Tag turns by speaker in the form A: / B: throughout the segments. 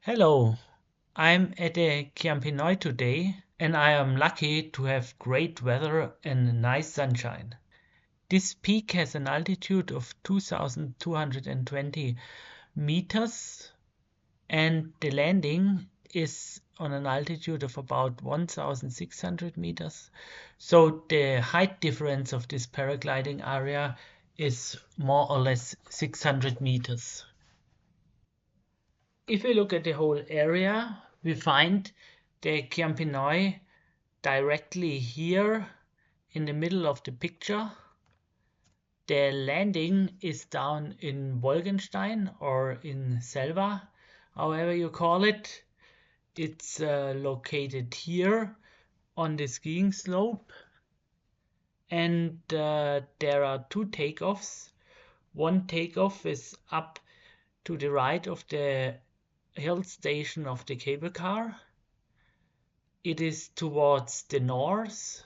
A: Hello, I'm at the Chiampinoi today and I am lucky to have great weather and nice sunshine. This peak has an altitude of 2220 meters and the landing is on an altitude of about 1600 meters. So the height difference of this paragliding area is more or less 600 meters. If we look at the whole area, we find the Chiampinoi directly here in the middle of the picture. The landing is down in Wolkenstein or in Selva, however you call it. It's located here on the skiing slope, and there are two takeoffs. One takeoff is up to the right of the hill station of the cable car. It is towards the north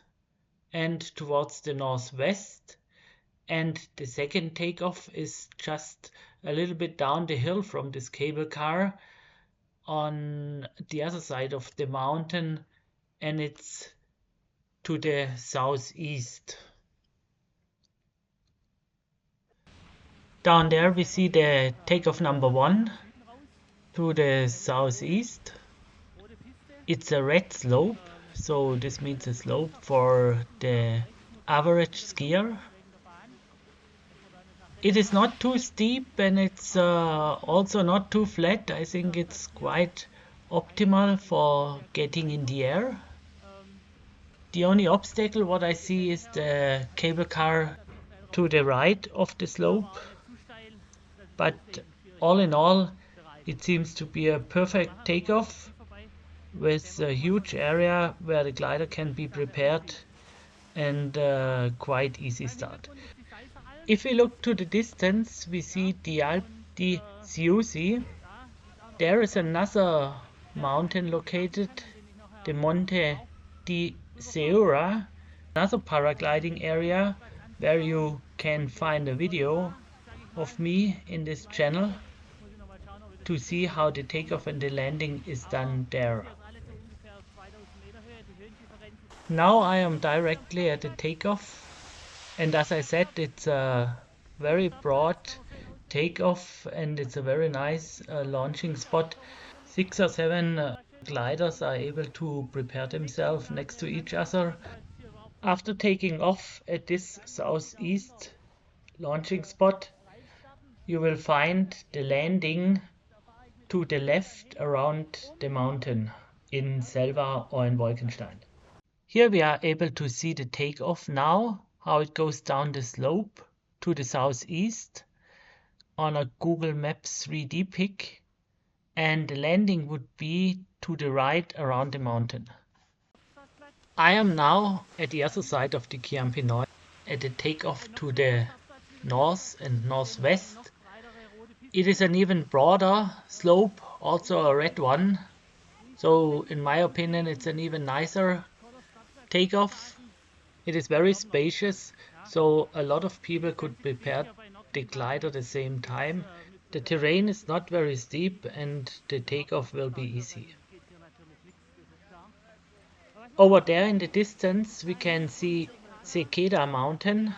A: and towards the northwest, and the second takeoff is just a little bit down the hill from this cable car on the other side of the mountain, and it's to the southeast. Down there we see the takeoff number 1 to the southeast. It's a red slope, so this means a slope for the average skier. It is not too steep and it's also not too flat. I think it's quite optimal for getting in the air. The only obstacle what I see is the cable car to the right of the slope, but all in all it seems to be a perfect takeoff with a huge area where the glider can be prepared and quite easy start. If we look to the distance, we see the Alpe di Siusi. There is another mountain located, the Monte di Seura, another paragliding area where you can find a video of me in this channel to see how the takeoff and the landing is done there. Now I am directly at the takeoff, and as I said, it's a very broad takeoff and it's a very nice launching spot. 6 or 7 gliders are able to prepare themselves next to each other. After taking off at this southeast launching spot, you will find the landing to the left around the mountain in Selva or in Wolkenstein. Here we are able to see the takeoff now, how it goes down the slope to the southeast on a Google Maps 3D pic, and the landing would be to the right around the mountain. I am now at the other side of the Chiampinoi at the takeoff to the north and northwest. It is an even broader slope, also a red one, so in my opinion it's an even nicer takeoff. It is very spacious, so a lot of people could prepare the glider at the same time. The terrain is not very steep and the takeoff will be easy. Over there in the distance we can see Sekeda mountain,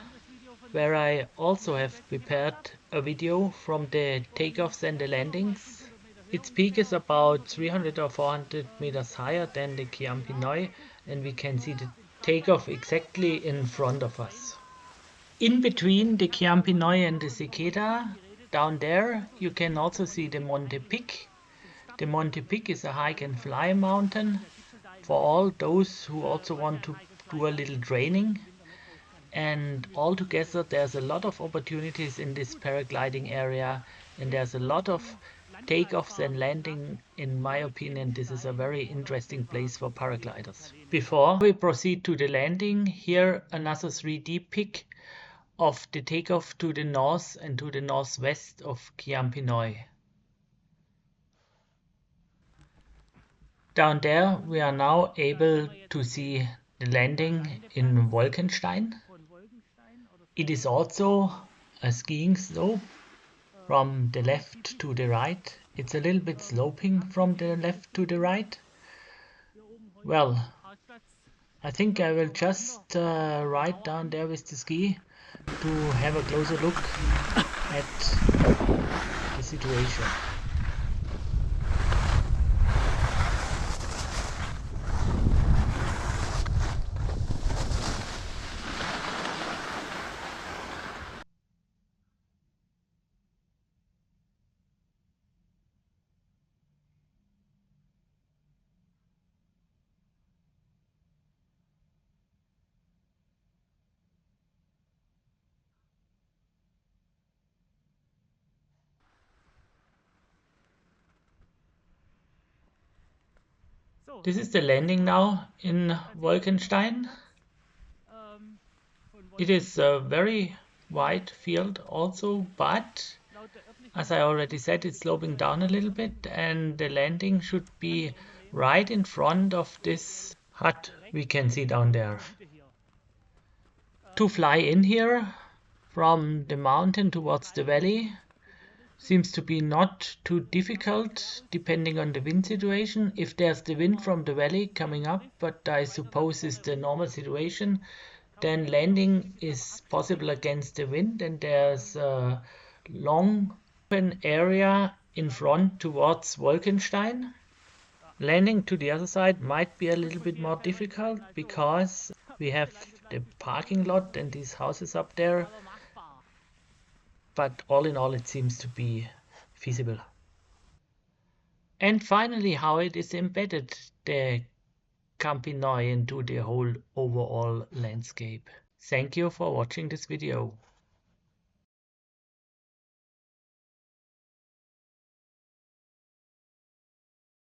A: where I also have prepared a video from the takeoffs and the landings. Its peak is about 300 or 400 meters higher than the Chiampinoi, and we can see the takeoff exactly in front of us. In between the Chiampinoi and the Sekeda, down there you can also see the Monte Pic. The Monte Pic is a hike and fly mountain for all those who also want to do a little training. And altogether there's a lot of opportunities in this paragliding area, and there's a lot of takeoffs and landing. In my opinion, this is a very interesting place for paragliders. Before we proceed to the landing, here another 3D pic of the takeoff to the north and to the northwest of Chiampinoi. Down there we are now able to see the landing in Wolkenstein. It is also a skiing slope from the left to the right. It's a little bit sloping from the left to the right. Well, I think I will just ride down there with the ski to have a closer look at the situation. This is the landing now in Wolkenstein. It is a very wide field also, but as I already said, it's sloping down a little bit, and the landing should be right in front of this hut we can see down there. To fly in here from the mountain towards the valley seems to be not too difficult, depending on the wind situation. If there's the wind from the valley coming up, but I suppose it's the normal situation, then landing is possible against the wind, and there's a long open area in front towards Wolkenstein. Landing to the other side might be a little bit more difficult because we have the parking lot and these houses up there. But all in all, it seems to be feasible. And finally, how it is embedded, the Campinoy, into the whole overall landscape. Thank you for watching this video.